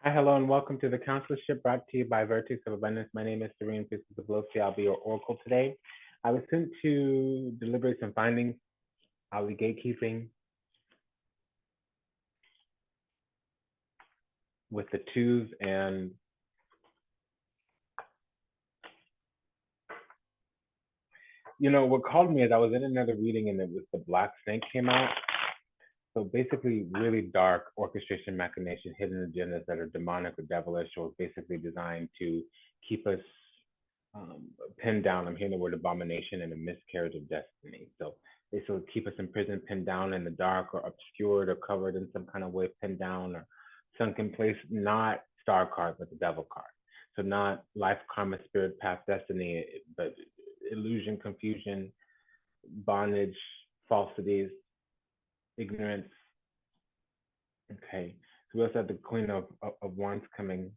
Hi, hello, and welcome to the Councilorship brought to you by Vertex of Abundance. My name is Serene Priestess of Loyalty. I'll be your oracle today. I was sent to deliberate some findings. I'll be gatekeeping with the twos, and what called me is I was in another reading and it was the black snake came out. So basically, really dark orchestration, machination, hidden agendas that are demonic or devilish, or basically designed to keep us pinned down. I'm hearing the word abomination and a miscarriage of destiny. So basically, keep us in prison, pinned down in the dark, or obscured, or covered in some kind of way, pinned down, or sunk in place. Not star card, but the devil card. So not life, karma, spirit, path, destiny, but illusion, confusion, bondage, falsities, ignorance. Okay. So we also have the Queen of Wands coming.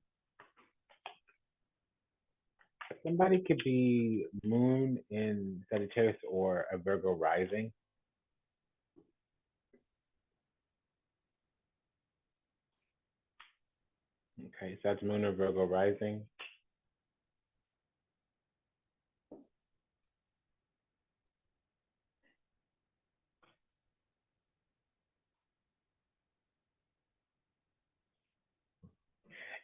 Somebody could be Moon in Sagittarius or a Virgo rising. Okay, so that's Moon or Virgo rising.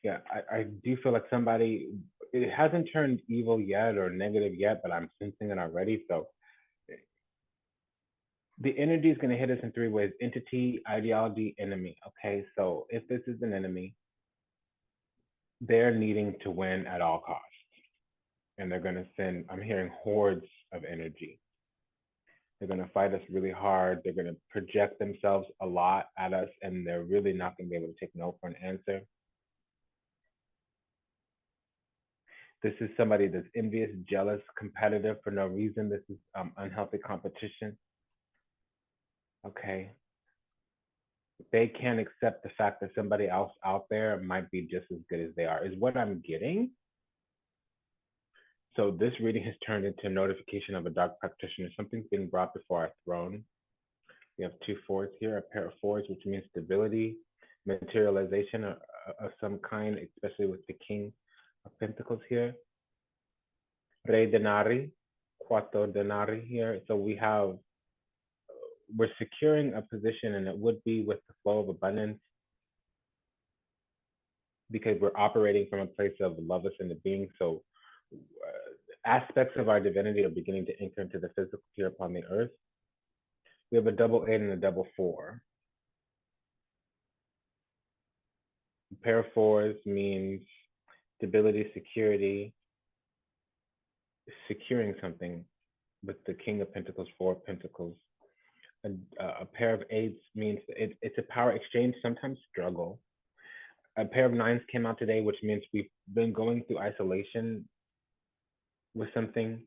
Yeah, I do feel like somebody, it hasn't turned evil yet or negative yet, but I'm sensing it already. So the energy is going to hit us in three ways: entity, ideology, enemy. Okay, so if this is an enemy, they're needing to win at all costs. And they're going to send, I'm hearing hordes of energy. They're going to fight us really hard. They're going to project themselves a lot at us, and they're really not going to be able to take no for an answer. This is somebody that's envious, jealous, competitive for no reason. This is unhealthy competition. Okay. They can't accept the fact that somebody else out there might be just as good as they are, is what I'm getting. So this reading has turned into a notification of a dark practitioner. Something's being brought before our throne. We have two fours here, a pair of fours, which means stability, materialization of some kind, especially with the King of Pentacles here. Re denari, cuatro denari here. So we're securing a position, and it would be with the flow of abundance because we're operating from a place of love us into being. So aspects of our divinity are beginning to enter into the physical here upon the earth. We have a double 8 and a double 4. A pair of fours means stability, security, securing something with the King of Pentacles, 4 of Pentacles. A pair of eights means it's a power exchange, sometimes struggle. A pair of nines came out today, which means we've been going through isolation with something.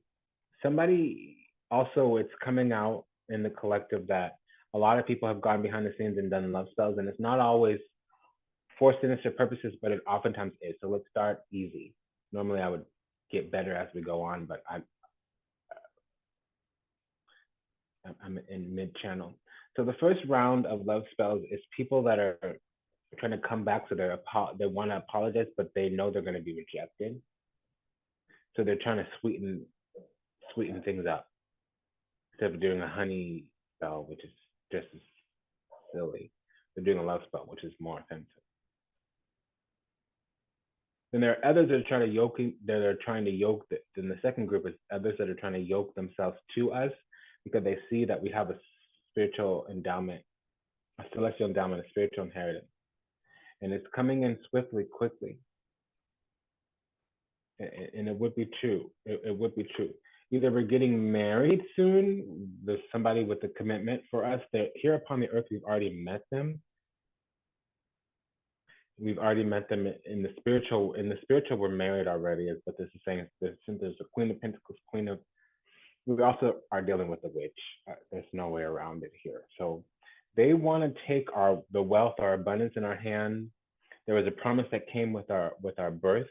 Somebody also, it's coming out in the collective that a lot of people have gone behind the scenes and done love spells, and it's not always for sinister purposes, but it oftentimes is. So let's start easy. Normally I would get better as we go on, but I'm in mid-channel. So the first round of love spells is people that are trying to come back, so they want to apologize, but they know they're going to be rejected. So they're trying to sweeten things up instead of doing a honey spell, which is just as silly. They're doing a love spell, which is more offensive. Then there are others that are trying to yoke. Then the second group is others that are trying to yoke themselves to us because they see that we have a spiritual endowment, a celestial endowment, a spiritual inheritance, and it's coming in swiftly, quickly. And it would be true. It would be true. Either we're getting married soon. There's somebody with a commitment for us. That here upon the earth, we've already met them. We've already met them in the spiritual. In the spiritual, we're married already. Is what this is saying. There's a Queen of Pentacles, Queen of. We also are dealing with a witch. There's no way around it here. So they want to take the wealth, our abundance in our hand. There was a promise that came with our birth,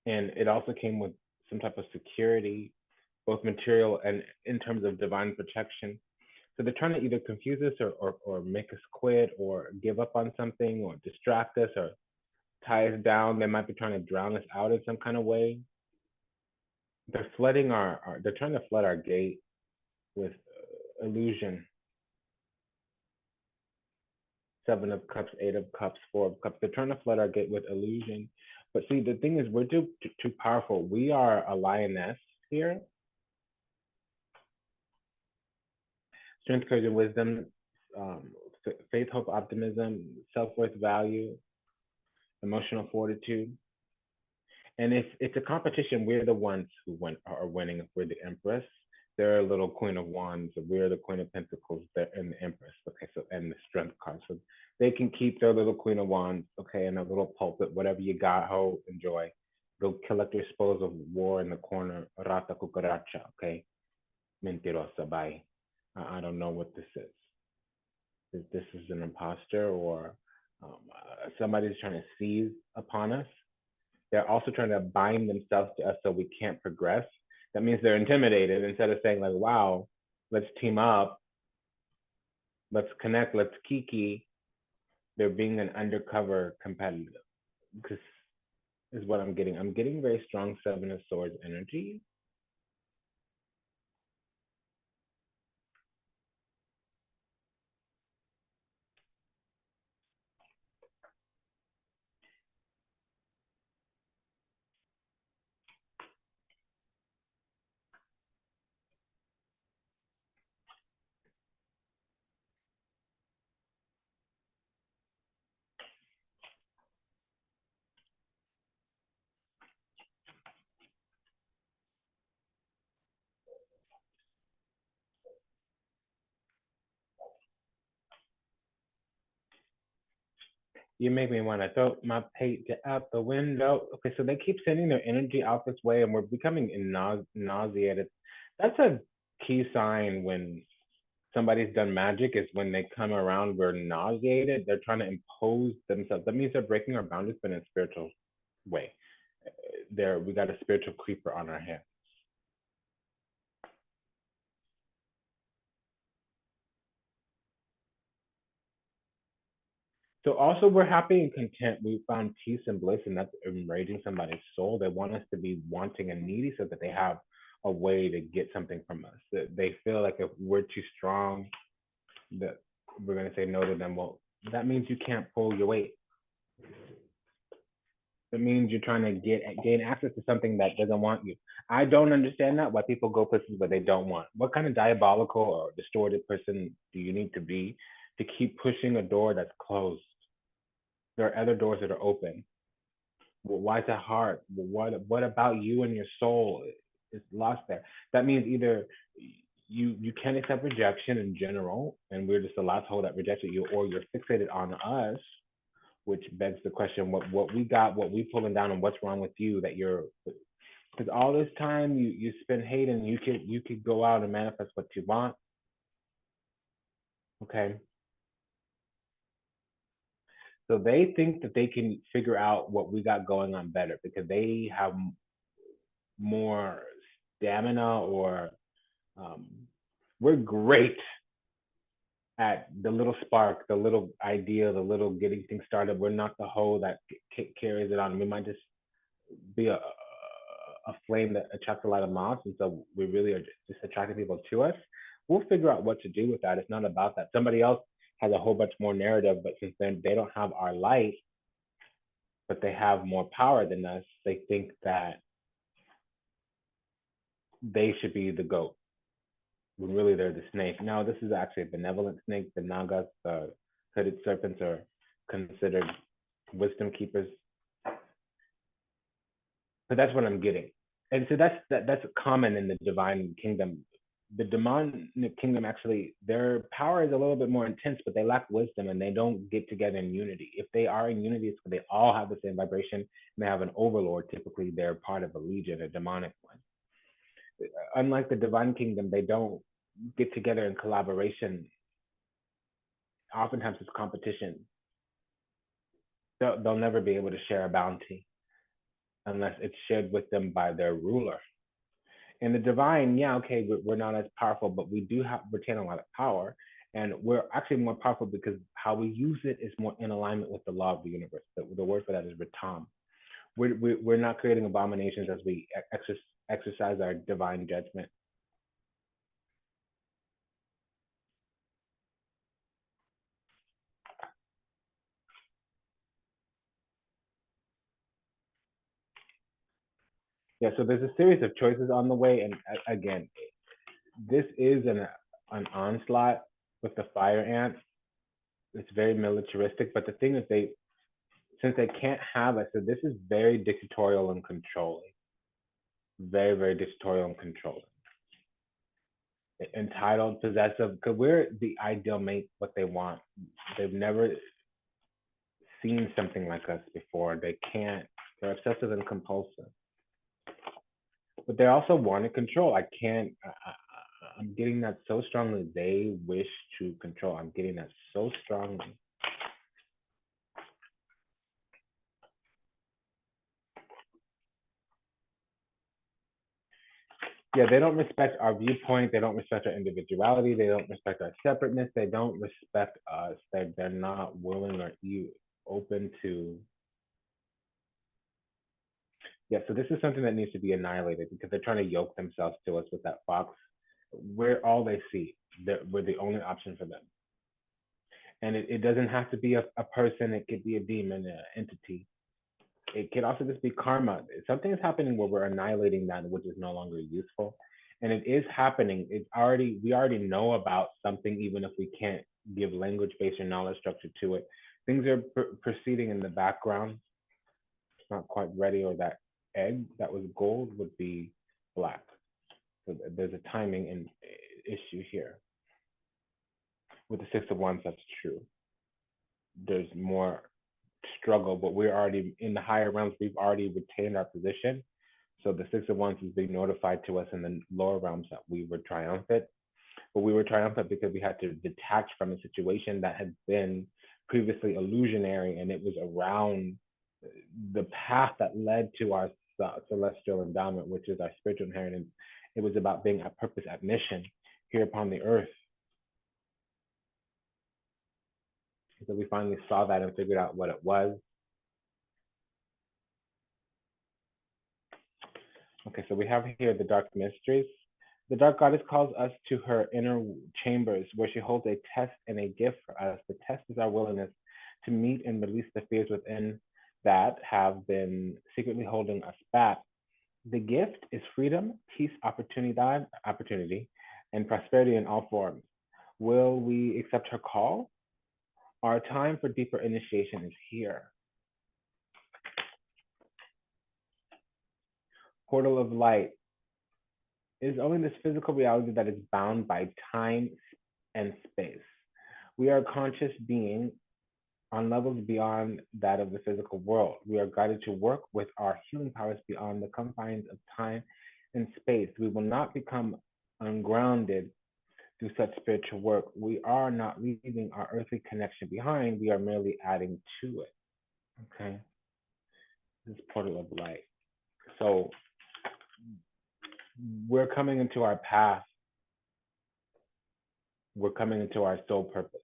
and it also came with some type of security, both material and in terms of divine protection. So they're trying to either confuse us or make us quit or give up on something or distract us or tie us down. They might be trying to drown us out in some kind of way. They're flooding they're trying to flood our gate with illusion. Seven of Cups, Eight of Cups, Four of Cups. They're trying to flood our gate with illusion. But see, the thing is, we're too powerful. We are a lioness here. Strength, courage, and wisdom, faith, hope, optimism, self-worth, value, emotional fortitude. And if it's a competition, we're the ones who are winning. If we're the Empress, they're a little Queen of Wands. We're the Queen of Pentacles, and the Empress. Okay, so and the Strength card. So they can keep their little Queen of Wands, okay, and a little pulpit, whatever you got, ho, enjoy. Go collect your spoils of war in the corner. Rata cucaracha, okay. Mentirosa, bye. I don't know what this is. If this is an imposter or somebody's trying to seize upon us. They're also trying to bind themselves to us so we can't progress. That means they're intimidated. Instead of saying like, wow, let's team up, let's connect, let's kiki, they're being an undercover competitive. Because is what I'm getting. I'm getting very strong Seven of Swords energy. You make me want to throw my page out the window. Okay, so they keep sending their energy out this way, and we're becoming nauseated. That's a key sign when somebody's done magic is when they come around, we're nauseated. They're trying to impose themselves. That means they're breaking our boundaries, but in a spiritual way. We got a spiritual creeper on our hands. So also we're happy and content. We found peace and bliss, and that's enraging somebody's soul. They want us to be wanting and needy so that they have a way to get something from us. They feel like if we're too strong, that we're gonna say no to them. Well, that means you can't pull your weight. It means you're trying to gain access to something that doesn't want you. I don't understand that, why people go places where they don't want. What kind of diabolical or distorted person do you need to be to keep pushing a door that's closed? There are other doors that are open. Well, why is that hard? Well, what about you and your soul is lost there? That means either you can't accept rejection in general, and we're just allowed to hold that rejection, or you're fixated on us, which begs the question, what we got, what we pulling down, and what's wrong with you that you're, because all this time you spend hating, you could go out and manifest what you want. Okay. So they think that they can figure out what we got going on better because they have more stamina or um, we're great at the little spark, the little idea, the little getting things started. We're not the hoe that carries it on. We might just be a flame that attracts a lot of moths, and so we really are just attracting people to us. We'll figure out what to do with that. It's not about that. Somebody else has a whole bunch more narrative, but since then they don't have our light, but they have more power than us, they think that they should be the goat when really they're the snake. No, this is actually a benevolent snake. The nagas, the hooded serpents, are considered wisdom keepers. But that's what I'm getting. And so that's common in the divine kingdom. The demonic kingdom, actually, their power is a little bit more intense, but they lack wisdom and they don't get together in unity. If they are in unity, it's because they all have the same vibration and they have an overlord. Typically, they're part of a legion, a demonic one. Unlike the divine kingdom, they don't get together in collaboration. Oftentimes, it's competition. They'll never be able to share a bounty unless it's shared with them by their ruler. In the divine, yeah, okay, we're not as powerful, but we do have retain a lot of power, and we're actually more powerful because how we use it is more in alignment with the law of the universe. The word for that is ritam. We're not creating abominations as we exercise our divine judgment. Yeah, so there's a series of choices on the way, and again, this is an onslaught with the fire ants. It's very militaristic, but the thing is, since they can't have it, so this is very dictatorial and controlling, very very dictatorial and controlling, entitled, possessive, because we're the ideal mate, what they want. They've never seen something like us before. They can't. They're obsessive and compulsive, but they also want to control. I can't. I'm getting that so strongly. They wish to control. I'm getting that so strongly. Yeah, they don't respect our viewpoint. They don't respect our individuality. They don't respect our separateness. They don't respect us. They're not willing or open to. Yeah, so this is something that needs to be annihilated because they're trying to yoke themselves to us with that fox. We're all they see. We're the only option for them. And it doesn't have to be a person. It could be a demon, an entity. It could also just be karma. Something is happening where we're annihilating that, which is no longer useful. And it is happening. We already know about something, even if we can't give language based or knowledge structure to it. Things are proceeding in the background. It's not quite ready, or that egg that was gold would be black. So there's a timing and issue here. With the Six of Wands, that's true. There's more struggle, but we're already in the higher realms. We've already retained our position. So the Six of Wands is being notified to us in the lower realms that we were triumphant. But we were triumphant because we had to detach from a situation that had been previously illusionary, and it was around the path that led to our celestial endowment, which is our spiritual inheritance. It was about being at purpose, at mission here upon the earth. So we finally saw that and figured out what it was. Okay, so we have here the dark mysteries. The dark goddess calls us to her inner chambers where she holds a test and a gift for us. The test is our willingness to meet and release the fears within that have been secretly holding us back. The gift is freedom, peace, opportunity, and prosperity in all forms. Will we accept her call? Our time for deeper initiation is here. Portal of light. It is only this physical reality that is bound by time and space. We are a conscious being on levels beyond that of the physical world. We are guided to work with our healing powers beyond the confines of time and space. We will not become ungrounded through such spiritual work. We are not leaving our earthly connection behind. We are merely adding to it. Okay. This portal of light. So we're coming into our path. We're coming into our soul purpose.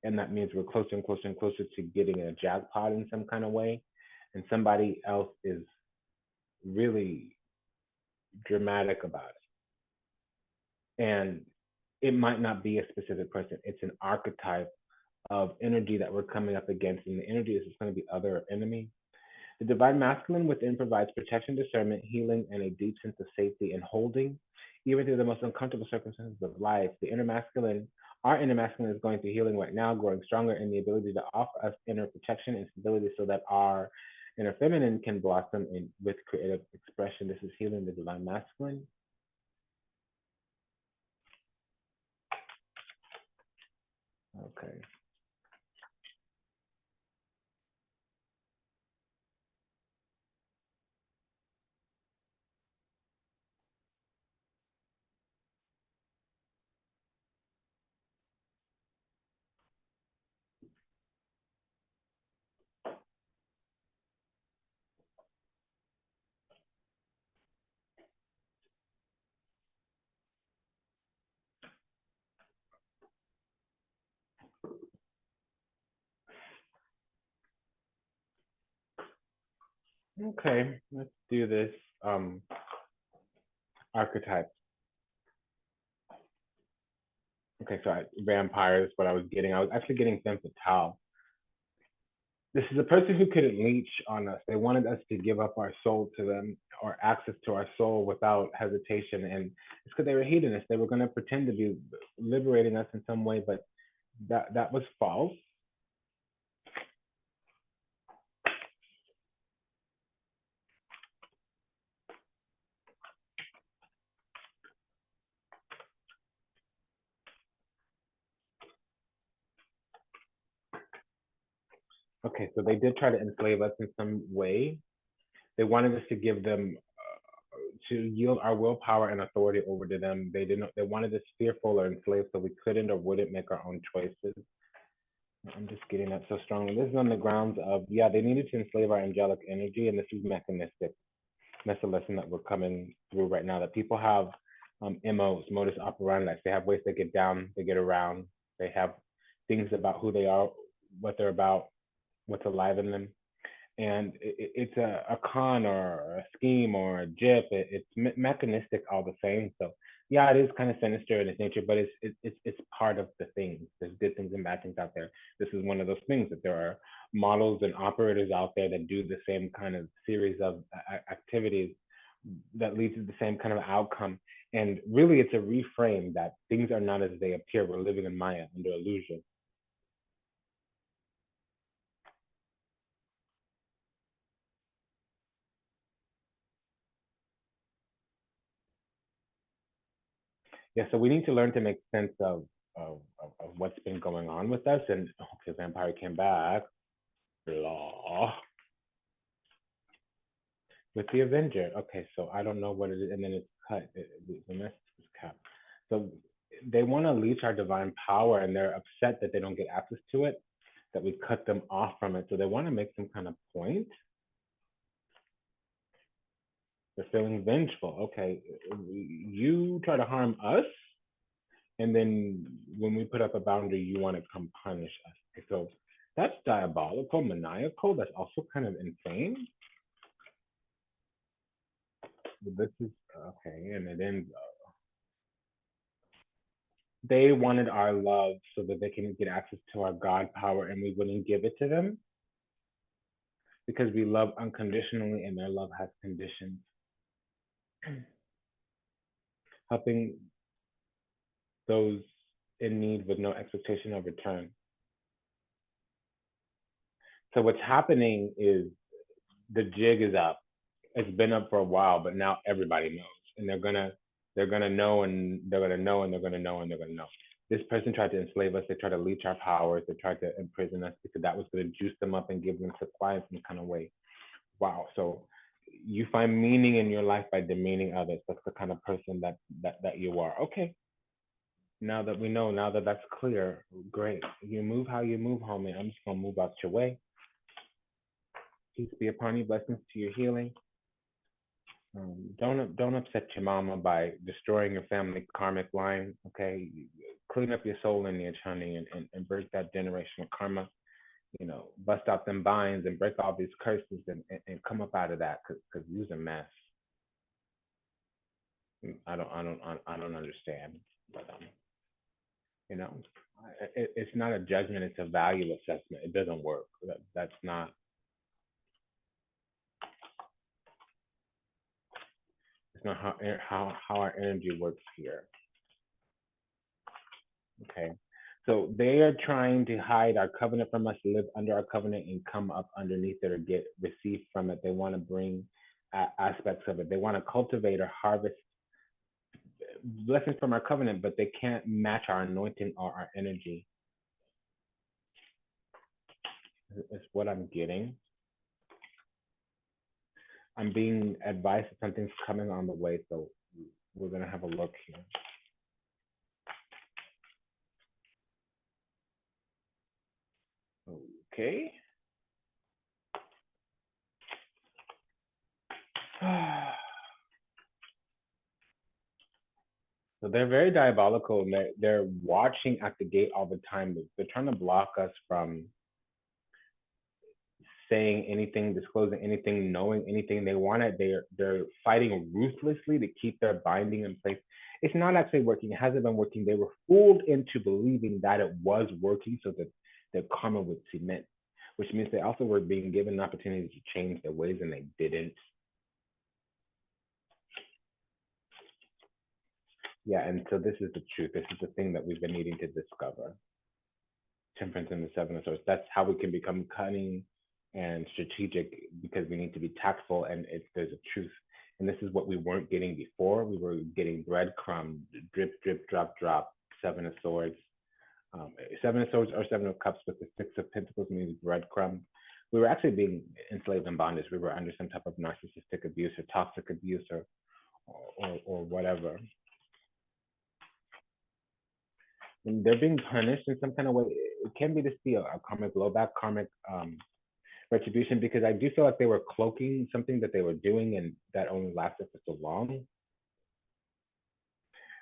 And that means we're closer and closer and closer to getting a jackpot in some kind of way. And somebody else is really dramatic about it. And it might not be a specific person. It's an archetype of energy that we're coming up against. And the energy is just going to be other enemy. The divine masculine within provides protection, discernment, healing, and a deep sense of safety and holding, even through the most uncomfortable circumstances of life. Our inner masculine is going through healing right now, growing stronger in the ability to offer us inner protection and stability so that our inner feminine can blossom with creative expression. This is healing the divine masculine. Okay. Okay, let's do this archetype. Okay, so vampires, what I was getting. I was actually getting femme fatale. This is a person who couldn't leech on us. They wanted us to give up our soul to them or access to our soul without hesitation. And it's because they were hedonists. They were going to pretend to be liberating us in some way, but that was false. Okay, so they did try to enslave us in some way. They wanted us to give them to yield our willpower and authority over to them. They didn't. They wanted us fearful or enslaved, so we couldn't or wouldn't make our own choices. I'm just getting that so strongly. This is on the grounds of, yeah, they needed to enslave our angelic energy, and this is mechanistic. That's a lesson that we're coming through right now. That people have MOs, modus operandi. They have ways they get down, they get around. They have things about who they are, what they're about, what's alive in them, and it's a con or a scheme or a jip. It's mechanistic all the same. So yeah, it is kind of sinister in its nature, but it's part of the things. There's good things and bad things out there. This is one of those things that there are models and operators out there that do the same kind of series of activities that lead to the same kind of outcome. And really, it's a reframe that things are not as they appear. We're living in Maya under illusion. Yeah, so we need to learn to make sense of what's been going on with us. And okay, vampire came back. Blah. With the Avenger. Okay, so I don't know what it is, and then it's cut. The message is cut. So they want to leech our divine power, and they're upset that they don't get access to it, that we cut them off from it. So they want to make some kind of point. They're feeling vengeful. Okay, you try to harm us, and then when we put up a boundary, you want to come punish us. Okay, so that's diabolical, maniacal. That's also kind of insane. This is okay, and it ends. They wanted our love so that they can get access to our God power, and we wouldn't give it to them because we love unconditionally, and their love has conditions, helping those in need with no expectation of return. So what's happening is the jig is up. It's been up for a while, but now everybody knows, and they're gonna know, and they're gonna know, and they're gonna know, and they're gonna know. This person tried to enslave us. They tried to leech our powers. They tried to imprison us because that was going to juice them up and give them supply in some kind of way. Wow. So you find meaning in your life by demeaning others. That's the kind of person that you are. Okay. Now that we know, now that that's clear, great. You move how you move, homie. I'm just gonna move out your way. Peace be upon you. Blessings to your healing. Don't upset your mama by destroying your family karmic line. Okay, clean up your soul lineage, honey, and break that generational karma. Bust out them binds and break all these curses and come up out of that because you're a mess. I don't understand, but you know, it's not a judgment; it's a value assessment. It doesn't work. That's not. It's not how our energy works here. Okay. So they are trying to hide our covenant from us, live under our covenant, and come up underneath it or get received from it. They want to bring aspects of it. They want to cultivate or harvest blessings from our covenant, but they can't match our anointing or our energy. Is what I'm getting. I'm being advised that something's coming on the way, so we're gonna have a look here. Okay. So they're very diabolical, and they're watching at the gate all the time. They're trying to block us from saying anything, disclosing anything, knowing anything they want it. They're fighting ruthlessly to keep their binding in place. It's not actually working. It hasn't been working. They were fooled into believing that it was working so that their karma would cement, which means they also were being given an opportunity to change their ways and they didn't. Yeah, and so this is the truth. This is the thing that we've been needing to discover. Temperance and the Seven of Swords. That's how we can become cunning and strategic, because we need to be tactful, and there's a truth. And this is what we weren't getting before. We were getting breadcrumb, drip, drip, drop, drop, Seven of Swords. Seven of Swords or Seven of Cups with the Six of Pentacles means breadcrumb. We were actually being enslaved in bondage. We were under some type of narcissistic abuse or toxic abuse or whatever. And they're being punished in some kind of way. It can be to see a karmic blowback, karmic retribution, because I do feel like they were cloaking something that they were doing, and that only lasted for so long.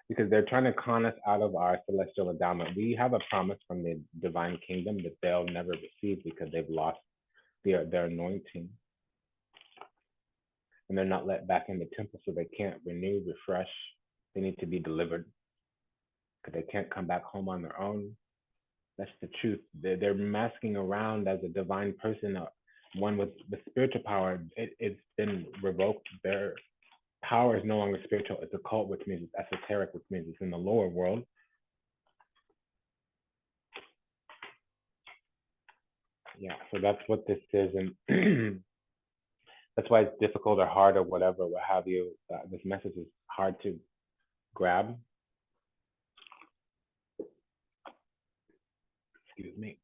Because they're trying to con us out of our celestial endowment. We have a promise from the divine kingdom that they'll never receive because they've lost their anointing. And they're not let back in the temple, so they can't renew, refresh. They need to be delivered because they can't come back home on their own. That's the truth. They're masking around as a divine person, one with the spiritual power. It's been revoked. Their power is no longer spiritual. It's occult, which means it's esoteric, which means it's in the lower world. Yeah, so that's what this is. And that's why it's difficult or hard or whatever, what have you. This message is hard to grab. Excuse me.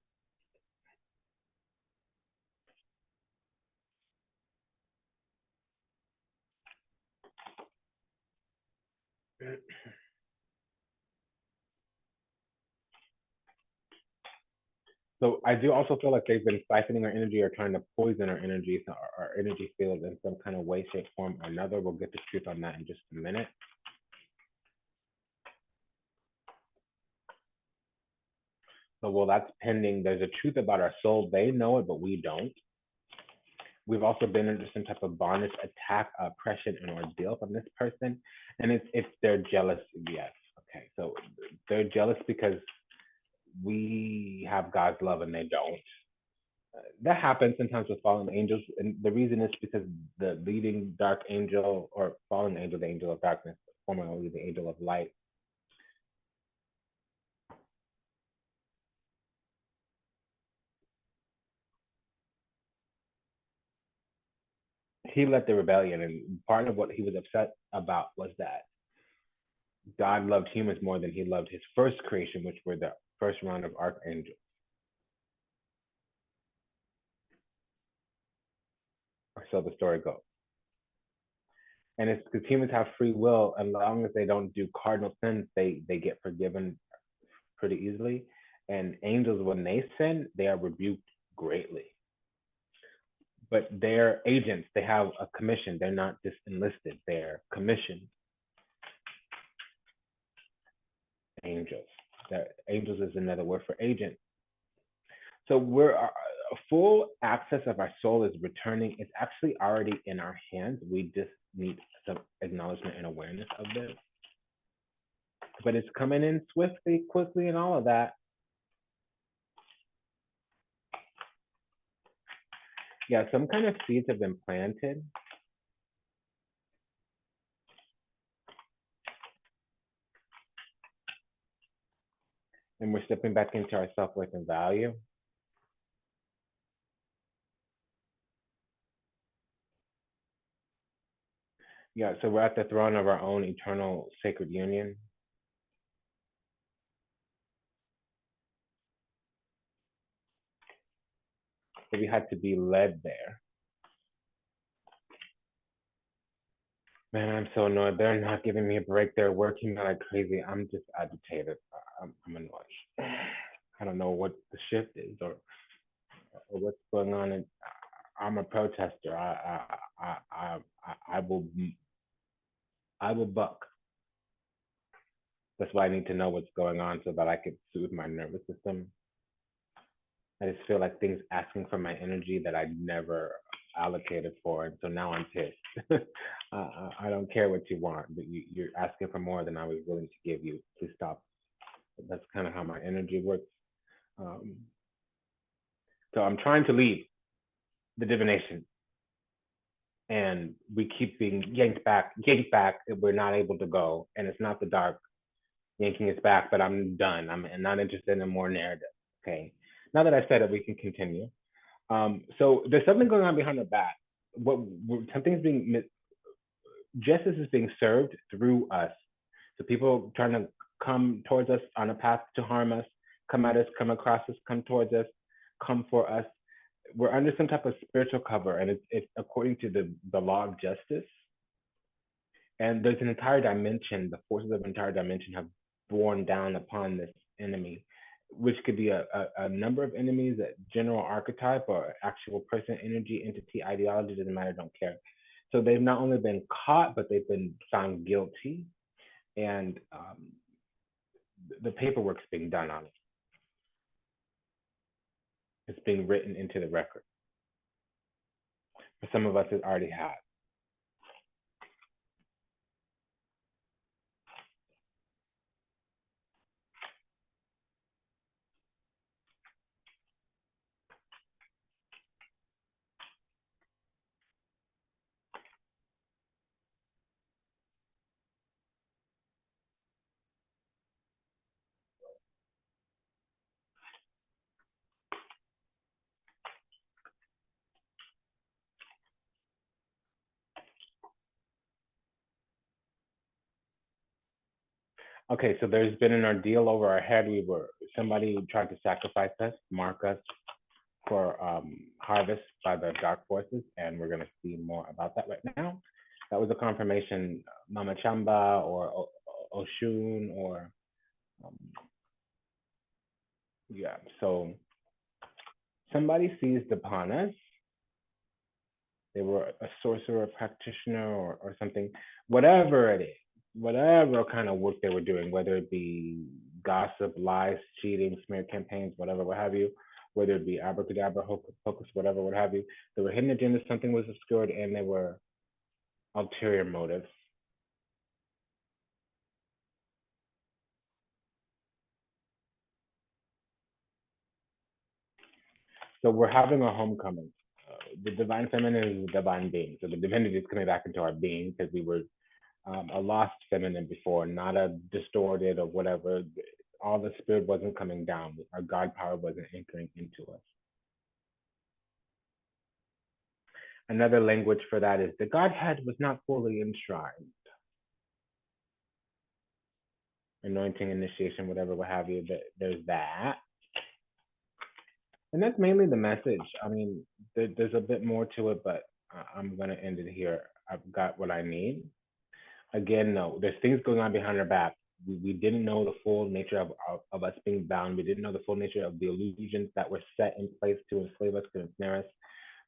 So I do also feel like they've been siphoning our energy or trying to poison our energy, so our energy field in some kind of way, shape, form, or another. We'll get the truth on that in just a minute. So while that's pending, there's a truth about our soul. They know it, but we don't. We've also been under some type of bondage, attack, oppression, and ordeal from this person. And it's they're jealous, yes. Okay, so they're jealous because we have God's love and they don't. That happens sometimes with fallen angels, and the reason is because the leading dark angel or fallen angel, the angel of darkness, formerly the angel of light, he led the rebellion, and part of what he was upset about was that God loved humans more than he loved his first creation, which were the first round of archangels. Or so the story goes. And it's because humans have free will, and as long as they don't do cardinal sins, they get forgiven pretty easily. And angels, when they sin, they are rebuked greatly. But they're agents. They have a commission. They're not just enlisted. They're commissioned angels. Angels is another word for agent. So we're full access of our soul is returning. It's actually already in our hands. We just need some acknowledgement and awareness of this. But it's coming in swiftly, quickly, and all of that. Yeah, some kind of seeds have been planted. And we're stepping back into our self-worth and value. Yeah, so we're at the throne of our own eternal sacred union. So we had to be led there. Man, I'm so annoyed. They're not giving me a break. They're working like crazy. I'm just agitated. I'm annoyed. I don't know what the shift is or what's going on. And I'm a protester. I will buck. That's why I need to know what's going on so that I can soothe my nervous system. I just feel like things asking for my energy that I never allocated for, and so now I'm pissed. I don't care what you want, but you're asking for more than I was willing to give you. Please stop. That's kind of how my energy works. Um, so I'm trying to leave the divination, and we keep being yanked back. We're not able to go, and it's not the dark yanking us back, but I'm done. I'm not interested in more narrative. Okay. Now that I said it, we can continue. So there's something going on behind the back. Something's being justice is being served through us. So people trying to come towards us on a path to harm us, come at us, come across us, come towards us, come for us. We're under some type of spiritual cover, and it's according to the law of justice. And there's an entire dimension. The forces of an entire dimension have borne down upon this enemy, which could be a number of enemies, a general archetype, or actual person, energy, entity, ideology, doesn't matter, don't care. So they've not only been caught, but they've been found guilty, and the paperwork's being done on it. It's being written into the record. For some of us, it already has. Okay, so there's been an ordeal over our head. Somebody tried to sacrifice us, mark us for harvest by the dark forces, and we're going to see more about that right now. That was a confirmation, Mama Chamba or Oshun or um, yeah. So somebody seized upon us. They were a sorcerer, a practitioner, or something, whatever it is, whatever kind of work they were doing, whether it be gossip, lies, cheating, smear campaigns, whatever, what have you, whether it be abracadabra, hocus pocus, whatever, what have you. There were hidden agendas, something was obscured, and there were ulterior motives. So we're having a homecoming. The divine feminine is the divine being. So the divinity is coming back into our being because we were a lost feminine before, not a distorted or whatever. All the spirit wasn't coming down. Our God power wasn't anchoring into us. Another language for that is the Godhead was not fully enshrined. Anointing, initiation, whatever, what have you. There's that. And that's mainly the message. I mean, there's a bit more to it, but I'm going to end it here. I've got what I need. Again, no, there's things going on behind our back. We didn't know the full nature of us being bound. We didn't know the full nature of the illusions that were set in place to enslave us, to ensnare us.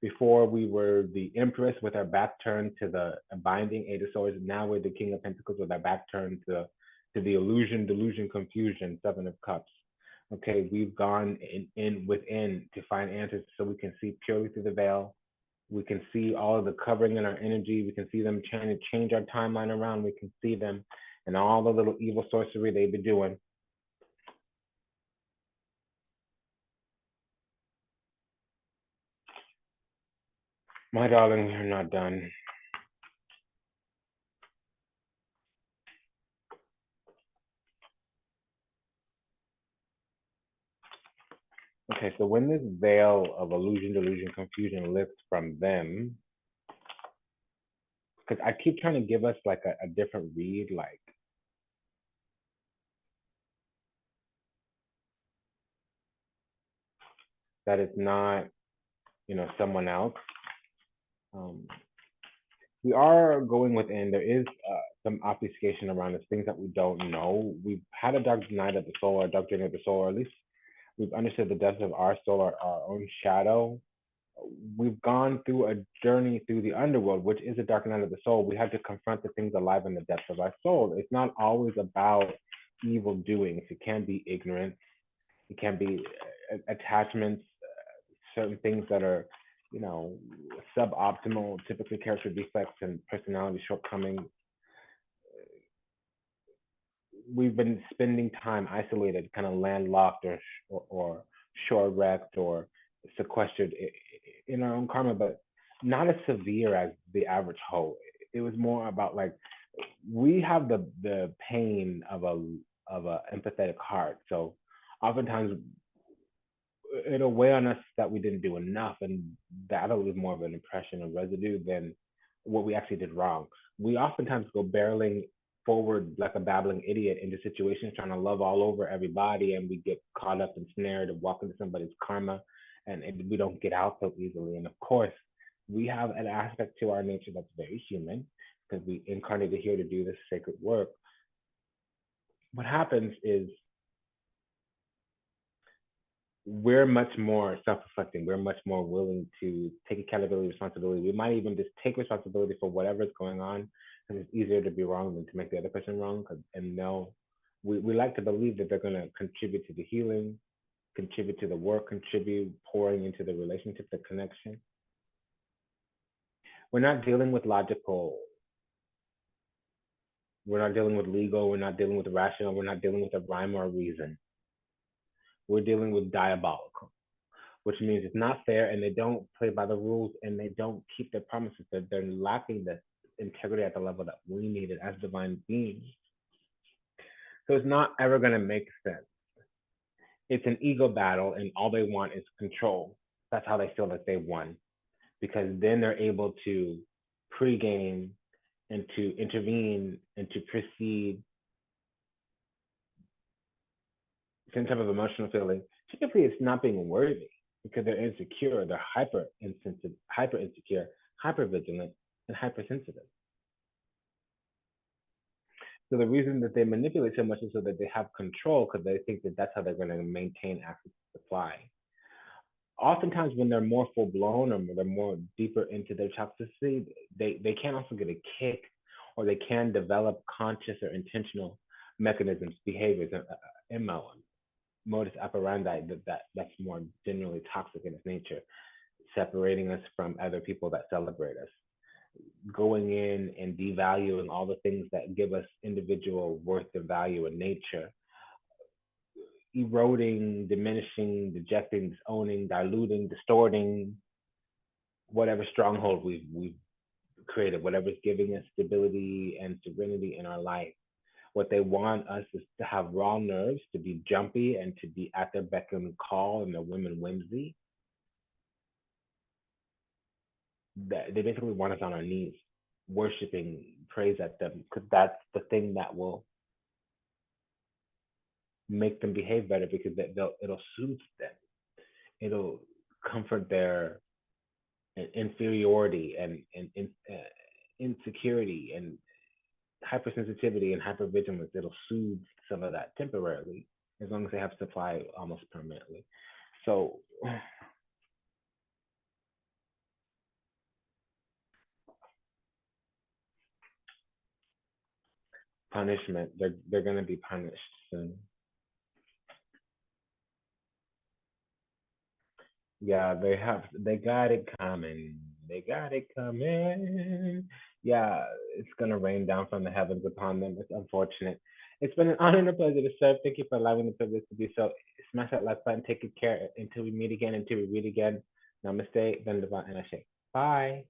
Before we were the Empress with our back turned to the binding Eight of Swords. Now we're the King of Pentacles with our back turned to the illusion, delusion, confusion, Seven of Cups. Okay, we've gone in within to find answers so we can see purely through the veil. We can see all of the covering in our energy. We can see them trying to change our timeline around. We can see them and all the little evil sorcery they've been doing. My darling, we're not done. Okay, so when this veil of illusion, delusion, confusion lifts from them, because I keep trying to give us like a different read, like that it's not, someone else. Um, we are going within. There is some obfuscation around us, things that we don't know. We've had a dark night of the soul, or a dark journey of the soul, or at least we've understood the depths of our soul, our own shadow. We've gone through a journey through the underworld, which is a dark night of the soul. We have to confront the things alive in the depths of our soul. It's not always about evil doings. It can be ignorance. It can be attachments, certain things that are, you know, suboptimal, typically character defects and personality shortcomings. We've been spending time isolated, kind of landlocked or shore wrecked or sequestered in our own karma, but not as severe as the average hoe. It was more about like we have the pain of a empathetic heart, so oftentimes it'll weigh on us that we didn't do enough, and that'll leave more of an impression of residue than what we actually did wrong. We oftentimes go barreling forward like a babbling idiot into situations trying to love all over everybody, and we get caught up and snared and walk into somebody's karma, and we don't get out so easily. And of course, we have an aspect to our nature that's very human because we incarnated here to do this sacred work. What happens is we're much more self-reflecting. We're much more willing to take accountability, responsibility. We might even just take responsibility for whatever's going on, because it's easier to be wrong than to make the other person wrong. And no, we like to believe that they're going to contribute to the healing, contribute to the work, contribute pouring into the relationship, the connection. We're not dealing with logical. We're not dealing with legal. We're not dealing with rational. We're not dealing with a rhyme or a reason. We're dealing with diabolical, which means it's not fair, and they don't play by the rules, and they don't keep their promises. They're lacking the integrity at the level that we need it as divine beings. So it's not ever going to make sense. It's an ego battle, and all they want is control. That's how they feel that they won, because then they're able to pregame and to intervene and to proceed some type of emotional feeling. Typically, it's not being worthy because they're insecure, they're hyper insensitive, hyper insecure, hyper vigilant, and hypersensitive. So the reason that they manipulate so much is so that they have control, because they think that that's how they're going to maintain access to supply. Oftentimes, when they're more full blown or they're more deeper into their toxicity, they can also get a kick, or they can develop conscious or intentional mechanisms, behaviors, MO, modus operandi that's more generally toxic in its nature, separating us from other people that celebrate us, going in and devaluing all the things that give us individual worth and value in nature, eroding, diminishing, dejecting, disowning, diluting, distorting whatever stronghold we've created, whatever's giving us stability and serenity in our life. What they want us is to have raw nerves, to be jumpy, and to be at their beck and call and their women whimsy. They basically want us on our knees, worshiping praise at them, because that's the thing that will make them behave better, because it'll soothe them. It'll comfort their inferiority and insecurity and hypersensitivity and hypervigilance. It'll soothe some of that temporarily, as long as they have supply almost permanently. So punishment, they're going to be punished soon. Yeah, they got it coming. They got it coming. Yeah, it's gonna rain down from the heavens upon them. It's unfortunate. It's been an honor and a pleasure to serve. Thank you for allowing the privilege to be so. Smash that like button. Take good care until we meet again, until we read again. Namaste, Dandava, and Ashe. Bye.